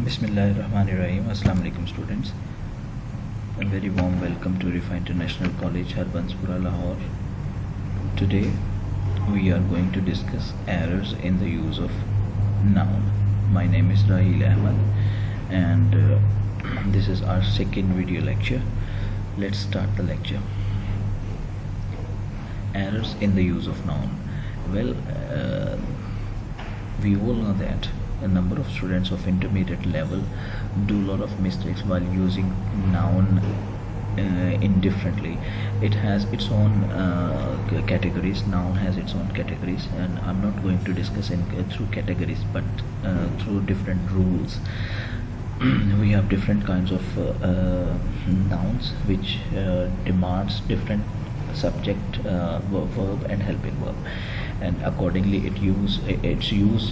Bismillahirrahmanirrahim. Assalamu alaikum students. A very warm welcome to Rifa International College, Harbanspura, Lahore. Today we are going to discuss errors in the use of noun. My name is Rahil Ahmad and this is our second video lecture. Let's start the lecture. Errors in the use of noun. Well, we all know that a number of students of intermediate level do a lot of mistakes while using noun indifferently. It has its own categories. Noun has its own categories, and I'm not going to discuss through categories, but through different rules. We have different kinds of nouns which demands different subject, verb and helping verb, and accordingly its use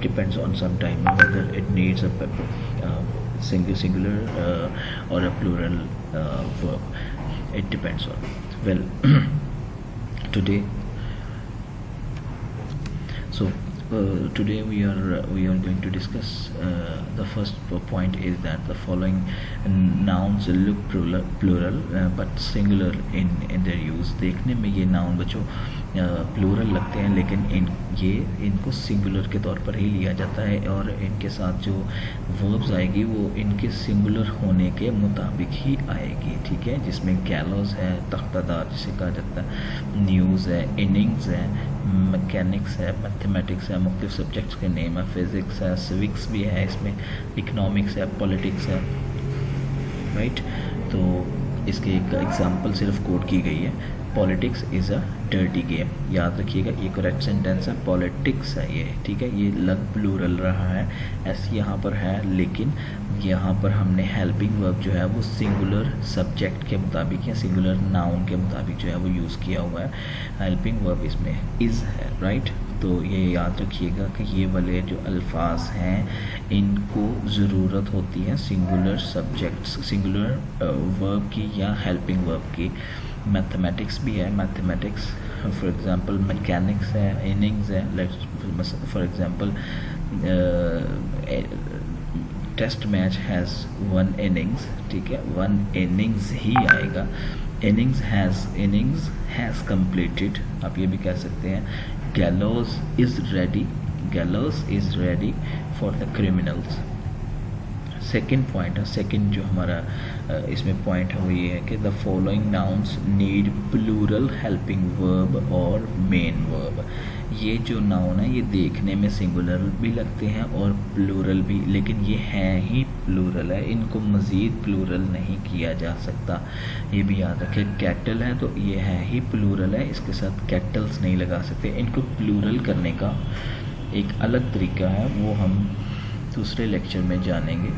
depends on some time whether it needs a singular or a plural verb. It depends on, well, today today we are going to discuss the first point is that the following nouns look plural but singular in their use. देखने में ये noun बच्चों plural लगते हैं, लेकिन इनको singular के तौर पर ही लिया जाता है और इनके साथ जो वर्ब्स आएगी वो इनके सिंगुलर होने के मुताबिक ही आएगी, ठीक है। जिसमें गैलोज है, तख्तादार जिसे कहा जाता है, न्यूज़ है, इनिंग्स है, मैकेनिक्स है, मैथमेटिक्स है, मुख्तलिफ सब्जेक्ट्स के नेम है, फिज़िक्स है, सिविक्स भी है, इसमें इकनॉमिक्स है, पॉलिटिक्स है, राइट। तो इसके एक एग्जांपल सिर्फ कोट की गई है, politics is a dirty game. याद रखिएगा, ये करेक्ट सेंटेंस है, पॉलिटिक्स है ये, ठीक है। ये लग प्लूरल रहा है, ऐसे यहाँ पर है, लेकिन यहाँ पर हमने हेल्पिंग वर्ब जो है वो सिंगुलर सब्जेक्ट के मुताबिक या सिंगुलर नाउन के मुताबिक जो है वो यूज़ किया हुआ है। हेल्पिंग वर्ब इसमें इज़ है, राइट। तो ये याद रखिएगा कि ये वाले जो अल्फाज हैं इनको ज़रूरत होती है सिंगुलर सब्जेक्ट्स, सिंगुलर वर्ब की या हेल्पिंग वर्ब की। मैथमेटिक्स भी है, मैथमेटिक्स फॉर एग्जांपल, मैकेनिक्स है, इनिंग्स है। Let's for example test match has one innings, ठीक है, वन इनिंग्स ही आएगा। इनिंग्स हैज़ कंप्लीटेड, आप ये भी कह सकते हैं। Gallows is ready for the criminals. Second point है, सेकेंड जो हमारा इसमें पॉइंट है वो ये है कि the following nouns need plural helping verb और मेन वर्ब। ये जो नाउन है ये देखने में सिंगुलर भी लगते हैं और प्लूरल भी, लेकिन ये हैं ही प्लूरल है, इनको मज़ीद प्लूरल नहीं किया जा सकता। ये भी याद रखें, कैटल है तो ये है ही प्लूरल है, इसके साथ कैटल्स नहीं लगा सकते। इनको प्लूरल करने का एक अलग तरीका है, वो हम दूसरे लेक्चर में जानेंगे।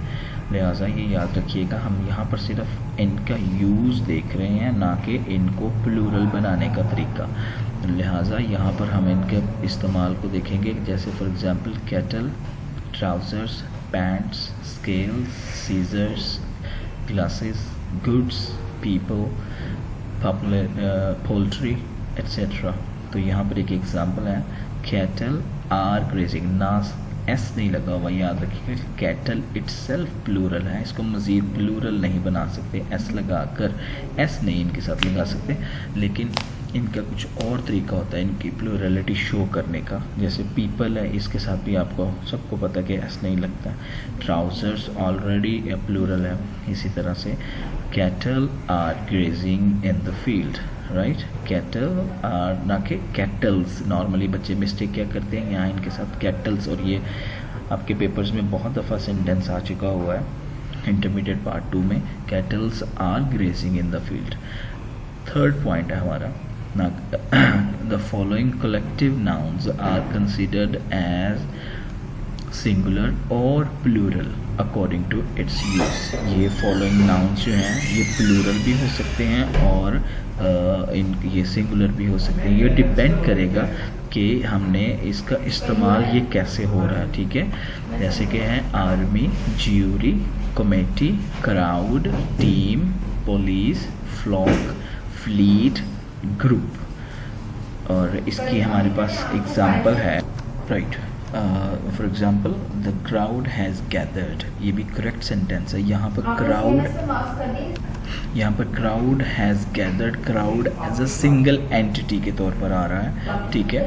लिहाजा ये याद रखिएगा, हम यहाँ पर सिर्फ इनका यूज़ देख रहे हैं, ना कि इनको प्लूरल बनाने का तरीका। लिहाजा यहाँ पर हम इनके इस्तेमाल को देखेंगे, जैसे for example cattle, trousers, pants, scales, scissors, glasses, goods, people, poultry etcetera. तो यहाँ पर एक एग्जांपल है, कैटल आर ग्रेजिंग, ना एस नहीं लगा हुआ, याद रखिएगा। कैटल इटसेल्फ प्लूरल है, इसको मज़ीद प्लूरल नहीं बना सकते एस लगाकर, एस नहीं इनके साथ लगा सकते, लेकिन इनका कुछ और तरीका होता है इनकी प्लूरलिटी शो करने का। जैसे पीपल है, इसके साथ भी आपको सबको पता है कि एस नहीं लगता। ट्राउज़र्स ऑलरेडी प्लूरल है। इसी तरह से cattle are grazing in the field, right. Cattle are, ना कि कैटल्स। नॉर्मली बच्चे मिस्टेक क्या करते हैं, यहाँ इनके साथ कैटल्स, और ये आपके पेपर्स में बहुत दफ़ा सेंटेंस आ चुका हुआ है इंटरमीडिएट पार्ट 2 में, cattles are grazing in the field. Third point है हमारा, the following collective nouns are considered as singular और plural according to its use. ये फॉलोइंग नाउन्स जो हैं ये प्लूरल भी हो सकते हैं और ये सिंगुलर भी हो सकते हैं। ये डिपेंड करेगा कि हमने इसका इस्तेमाल ये कैसे हो रहा है, ठीक है। जैसे कि है army, jury, committee, crowd, team, police, flock, fleet, group. और इसकी हमारे पास एग्जाम्पल है, right. For example the crowd has gathered, ये भी करेक्ट सेंटेंस है। यहाँ पर crowd has gathered, crowd as a single entity के तौर पर आ रहा है, ठीक है,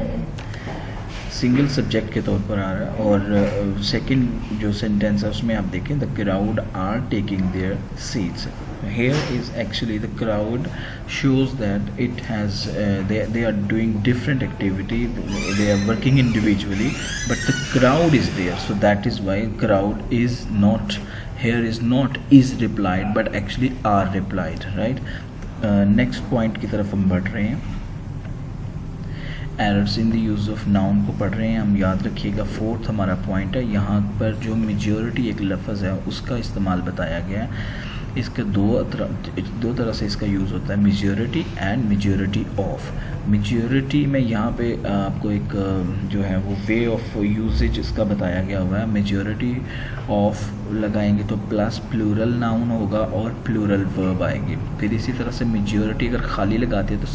सिंगल सब्जेक्ट के तौर पर आ रहा है। और सेकंड जो सेंटेंस है उसमें आप देखें the crowd are taking their seats, here is actually the crowd shows that it has they are doing different activity, they are working individually, but the crowd is there, so that is why crowd is not here, is not is replied but actually are replied, right? Next point की तरफ हम बढ़ रहे हैं, errors in the use of noun को पढ़ रहे हैं हम। याद रखिएगा फोर्थ हमारा पॉइंट है, यहाँ पर जो मेजॉरिटी एक लफ्ज़ है उसका इस्तेमाल बताया गया है। इसके दो तरह से इसका यूज़ होता है, majority and majority of. Majority में यहाँ पे आपको एक जो है वो वे ऑफ यूजेज इसका बताया गया हुआ है। मेजॉरिटी ऑफ लगाएंगे तो प्लस प्लूरल नाउन होगा और प्लूरल वर्ब आएगी। फिर इसी तरह से मेजॉरिटी अगर खाली लगाते हैं तो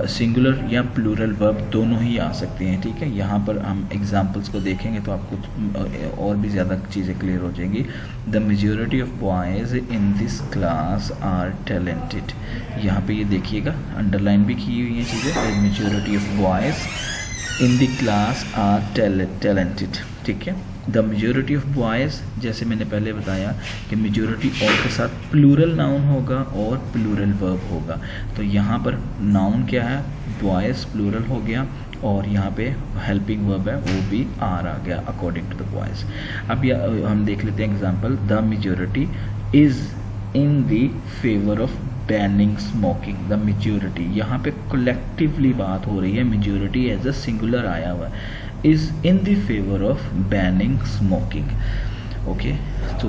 सिंगुलर या प्लूरल वर्ब दोनों ही आ सकते हैं, ठीक है। यहाँ पर हम एग्जांपल्स को देखेंगे तो आपको और भी ज़्यादा चीज़ें क्लियर हो जाएंगी। The majority of boys in this class are talented, यहाँ पे ये देखिएगा अंडरलाइन भी की हुई हैं चीज़ें। The majority of boys in the class are talented, ठीक है। द मेजॉरिटी ऑफ बॉयज़, जैसे मैंने पहले बताया कि मेजॉरिटी ऑफ के साथ प्लूरल नाउन होगा और प्लूरल वर्ब होगा। तो यहाँ पर नाउन क्या है, बॉयज़ प्लूरल हो गया, और यहाँ पे हेल्पिंग वर्ब है वो भी आर आ गया अकॉर्डिंग टू द बॉयज़। अब हम देख लेते हैं example, the majority is in the favour of banning smoking. The majority, यहाँ पे कलेक्टिवली बात हो रही है, मेजॉरिटी एज अ सिंगुलर आया हुआ है, is in the favour of banning smoking. Okay, तो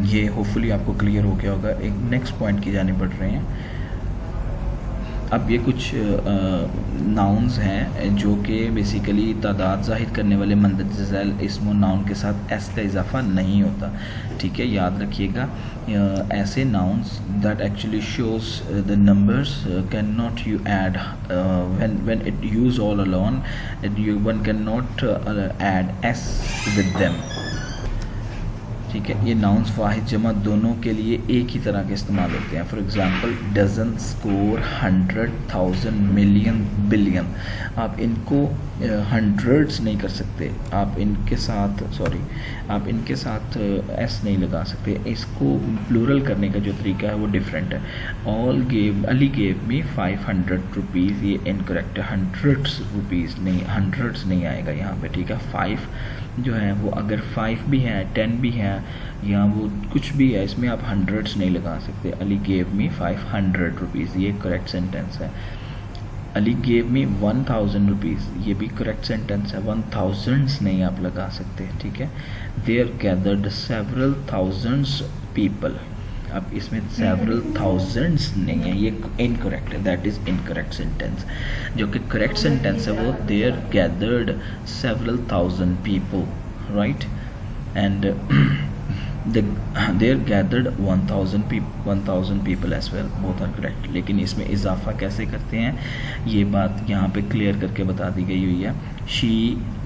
ये होपफुली आपको क्लियर हो गया होगा। एक नेक्स्ट पॉइंट की जाने बढ़ रहे हैं। अब ये कुछ नाउन्स हैं जो कि बेसिकली तादाद ज़ाहिर करने वाले मंदज़ैल इस्म नाउन के साथ एस का इजाफा नहीं होता, ठीक है। याद रखिएगा, ऐसे nouns that actually shows the numbers can not you add when it use all alone, one can not add S with them, ठीक है। ये नाउन्स वाहिद जमा दोनों के लिए एक ही तरह के इस्तेमाल होते हैं। For example dozen, score, 100,000, million, billion. आप इनको हंड्रेड्स नहीं कर सकते, आप इनके साथ एस नहीं लगा सकते। इसको प्लूरल करने का जो तरीका है वो डिफरेंट है। अली गेव मी 500 रुपीज़, ये इनकरेक्ट है, हंड्रेड्स रुपीज़ नहीं, हंड्रेड्स नहीं आएगा यहाँ पे, ठीक है। 5 जो है वो अगर 5 भी है, 10 भी है, या वो कुछ भी है, इसमें आप हंड्रेड्स नहीं लगा सकते। अली गेव मी 500 रुपीज़, ये करेक्ट सेंटेंस है। अली गेव मी 1000 रुपीज़, ये भी करेक्ट सेंटेंस है, 1000s नहीं आप लगा सकते, ठीक है। There gathered several thousands people, अब इसमें सेवरल थाउजेंड्स नहीं है, ये इनकरेक्ट है, दैट इज़ इनकरेक्ट सेंटेंस। जो कि करेक्ट सेंटेंस है वो there gathered several thousand people, right, and there gathered 1000 people as well, both are correct. लेकिन इसमें इजाफा कैसे करते हैं ये बात यहाँ पे क्लियर करके बता दी गई हुई है। She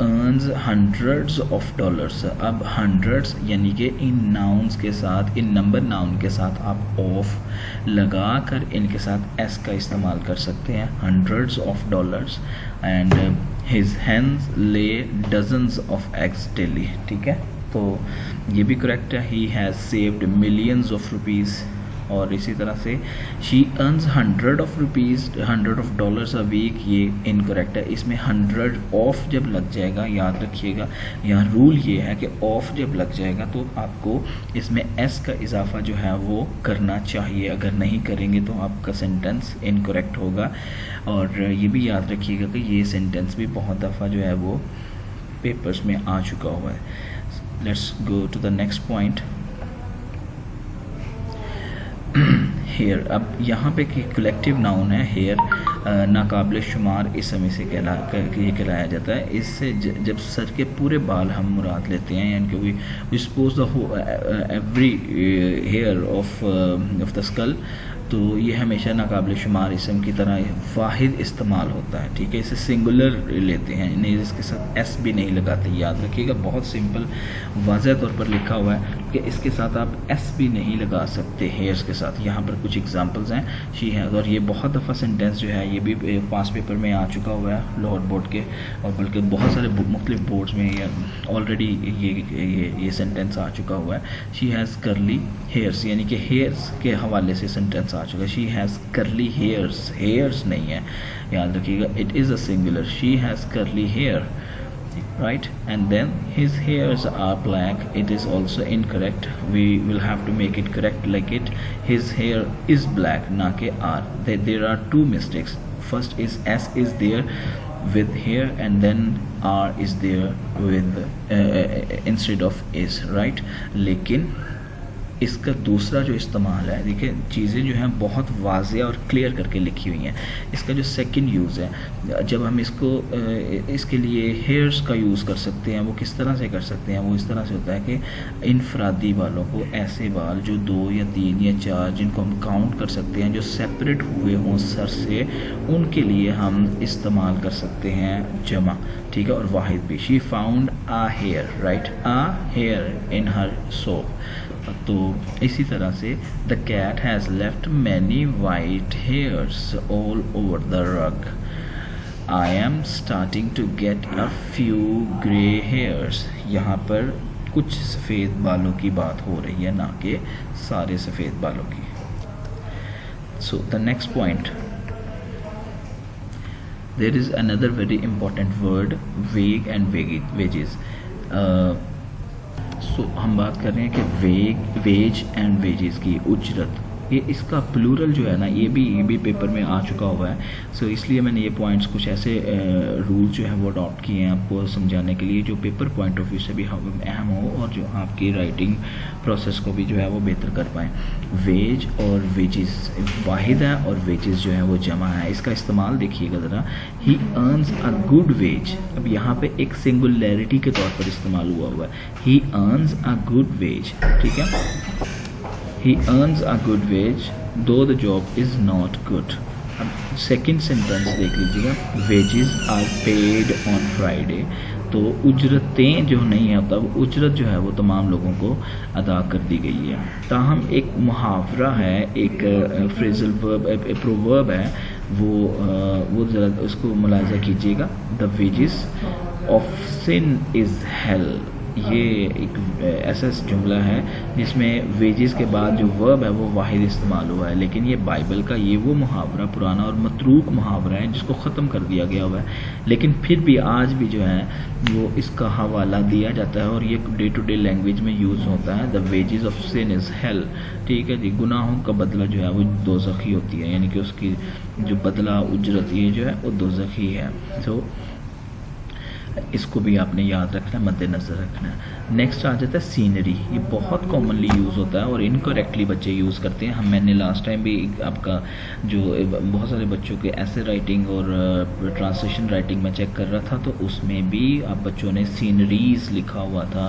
earns hundreds of dollars, अब हंड्रेड्स यानी कि इन नाउन्स के साथ, इन नंबर नाउन के साथ आप ऑफ लगा कर इनके साथ एस का इस्तेमाल कर सकते हैं, hundreds of dollars. And his hens lay dozens of eggs daily, ठीक है। तो ये भी करेक्ट है, he has saved millions of rupees. और इसी तरह से she earns 100 of rupees, 100 of dollars a week, ये इनकरेक्ट है। इसमें 100 ऑफ जब लग जाएगा, याद रखिएगा यहाँ रूल ये है कि ऑफ जब लग जाएगा तो आपको इसमें एस का इजाफा जो है वो करना चाहिए, अगर नहीं करेंगे तो आपका सेंटेंस इनकरेक्ट होगा। और ये भी याद रखिएगा कि ये सेंटेंस भी बहुत दफ़ा जो है वो पेपर्स में आ चुका हुआ है। Let's go to the next point. Here, अब यहाँ पे कलेक्टिव नाउन है हेयर, नाकाबिल शुमार इसम इसे कहलाया जाता है। इससे जब सर के पूरे बाल हम मुराद लेते हैं, यानी कि we suppose the every hair of the skull, तो ये हमेशा नाकाबिल शुमार इसम की तरह वाहिद इस्तेमाल होता है, ठीक है। इसे सिंगुलर लेते हैं, नहीं इसके साथ एस भी नहीं लगाते, याद रखिएगा। बहुत सिंपल वाज़ह तौर पर लिखा हुआ है कि इसके साथ आप एस भी नहीं लगा सकते हेयर्स के साथ। यहाँ पर कुछ एग्जांपल्स हैं शी है, और ये बहुत दफ़ा सेंटेंस जो है ये भी पास पेपर में आ चुका हुआ है लाहौर बोर्ड के, और बल्कि बहुत सारे मुख्तलिफ बोर्ड्स में ये ऑलरेडी ये सेंटेंस आ चुका हुआ है। शी हैज़ करली हेयर्स, यानी कि हेयर्स के हवाले से सेंटेंस आ चुका है। She has curly hairs, hairs नहीं है, याद रखिएगा। It is a singular, she has curly hair, right? And then his hairs are black. It is also incorrect. We will have to make it correct like it. His hair is black, na ke are. There are two mistakes. First is S is there with hair, and then R is there with instead of is, right? लेकिन इसका दूसरा जो इस्तेमाल है, देखिए चीज़ें जो हैं बहुत वाज़ेह और क्लियर करके लिखी हुई हैं। इसका जो सेकंड यूज़ है, जब हम इसको इसके लिए हेयर्स का यूज़ कर सकते हैं, वो किस तरह से कर सकते हैं? वो इस तरह से होता है कि इनफरादी बालों को, ऐसे बाल जो 2 या 3 या 4 जिनको हम काउंट कर सकते हैं, जो सेपरेट हुए हों सर से, उनके लिए हम इस्तेमाल कर सकते हैं जमा, ठीक है। और वाहिद भी, she found a hair, right, a hair in her soap. तो इसी तरह से the cat has left many white hairs all over the rug. I am starting to get a few grey hairs. यहाँ पर कुछ सफ़ेद बालों की बात हो रही है, ना कि सारे सफ़ेद बालों की। So the next point, there is another very important word, wage and wages. सो हम बात कर रहे हैं कि वेज एंड वेजेस की, उजरत, ये इसका प्लूरल जो है ना, ये भी पेपर में आ चुका हुआ है। सो इसलिए मैंने ये पॉइंट्स कुछ ऐसे रूल्स जो है वो अडॉप्ट किए हैं आपको समझाने के लिए, जो पेपर पॉइंट ऑफ व्यू से भी अहम हो और जो आपकी राइटिंग प्रोसेस को भी जो है वो बेहतर कर पाएँ। वेज और वेजेस वाहिद है, और वेजेस जो है वो जमा है। इसका इस्तेमाल देखिएगा ज़रा, he earns a good wage. अब यहाँ पे एक सिंगुलैरिटी के तौर पर इस्तेमाल हुआ है, he earns a good wage, ठीक है। He earns a good wage though the job is not good. अब सेकेंड सेंटेंस देख लीजिएगा, wages are paid on Friday। तो उजरतें जो नहीं है, तब उजरत जो है वो तमाम लोगों को अदा कर दी गई है। ताहम एक मुहावरा है, एक फ्रेजल वर्ब, प्रोवर्ब है, वो ज़रा उसको मुलाहिज़ा कीजिएगा। The wages of sin is hell. ये एक ऐसा जुमला है जिसमें वेजेस के बाद जो वर्ब है वो वाहिद इस्तेमाल हुआ है, लेकिन ये बाइबल का ये वो मुहावरा पुराना और मतरूक मुहावरा है जिसको ख़त्म कर दिया गया हुआ है, लेकिन फिर भी आज भी जो है वो इसका हवाला दिया जाता है और ये डे टू डे लैंग्वेज में यूज़ होता है। The wages of sin is hell, ठीक है जी। गुनाहों का बदला जो है वो दोज़खी होती है, यानी कि उसकी जो बदला उजरत ये जो है वो दोज़खी है। तो इसको भी आपने याद रखना है, मद्देनज़र रखना है। नेक्स्ट आ जाता है सीनरी। ये बहुत कॉमनली यूज़ होता है और इनकरेक्टली बच्चे यूज़ करते हैं। मैंने लास्ट टाइम भी आपका जो बहुत सारे बच्चों के ऐसे राइटिंग और ट्रांसलेशन राइटिंग में चेक कर रहा था, तो उसमें भी आप बच्चों ने सीनरीज़ लिखा हुआ था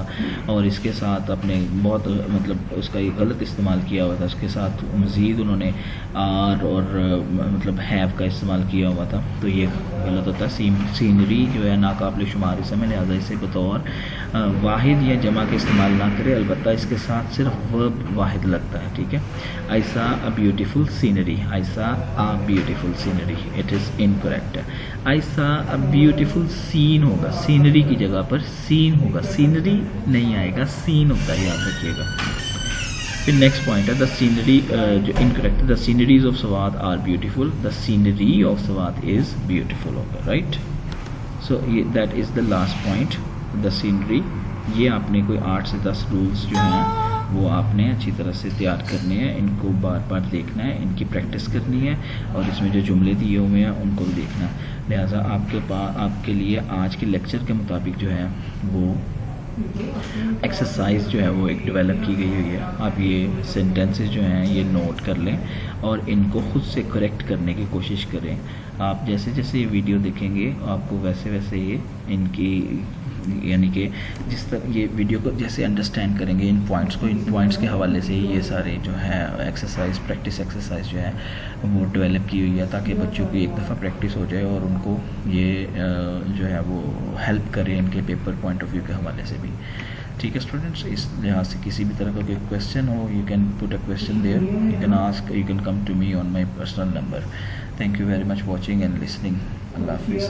और इसके साथ अपने बहुत मतलब उसका एक गलत इस्तेमाल किया हुआ था। उसके साथ मज़ीद उन्होंने आर और मतलब हैव का इस्तेमाल किया हुआ था, तो ये गलत होता है। सीनरी जो है नाकाबिल शुमार इसमें, लिहाजा इसे बतौर वाहिद या जमा के इस्तेमाल ना करें, अलबत्ता इसके साथ सिर्फ वर्ब वाहिद लगता है, ठीक है। I saw a beautiful scenery, I saw a beautiful scenery, it is incorrect. I saw a beautiful scene होगा, सीनरी की जगह पर सीन होगा, सीनरी नहीं आएगा, सीन होता है, याद रखिएगा। फिर नेक्स्ट पॉइंट है द सीनरी, जो इनकरेक्ट है, the sceneries of Swat are beautiful, the scenery of Swat is beautiful होगा, राइट। सो ये that is the last point, the scenery. ये आपने कोई 8 से 10 रूल्स जो हैं वो आपने अच्छी तरह से तैयार करने हैं, इनको बार बार देखना है, इनकी प्रैक्टिस करनी है और इसमें जो जुमले दिए हुए हैं उनको भी देखना है। लिहाजा आपके लिए आज के लेक्चर के मुताबिक जो है वो एक्सरसाइज जो है वो एक डेवलप की गई हुई है। आप ये सेंटेंसेस जो हैं ये नोट कर लें और इनको ख़ुद से करेक्ट करने की कोशिश करें। आप जैसे जैसे ये वीडियो देखेंगे आपको वैसे वैसे ये इनकी यानी कि जिस तरह ये वीडियो को जैसे अंडरस्टैंड करेंगे इन पॉइंट्स के हवाले से ये सारे जो है एक्सरसाइज प्रैक्टिस एक्सरसाइज जो है वो डेवलप की हुई है, ताकि बच्चों की एक दफ़ा प्रैक्टिस हो जाए और उनको ये जो है वो हेल्प करे इनके पेपर पॉइंट ऑफ व्यू के हवाले से भी। ठीक है स्टूडेंट्स, इस लिहाज से किसी भी तरह का कोई क्वेश्चन हो, you can put a question there, you can ask, you can come to me on my personal number. Thank you very much watching and listening. अल्लाह हाफिज़।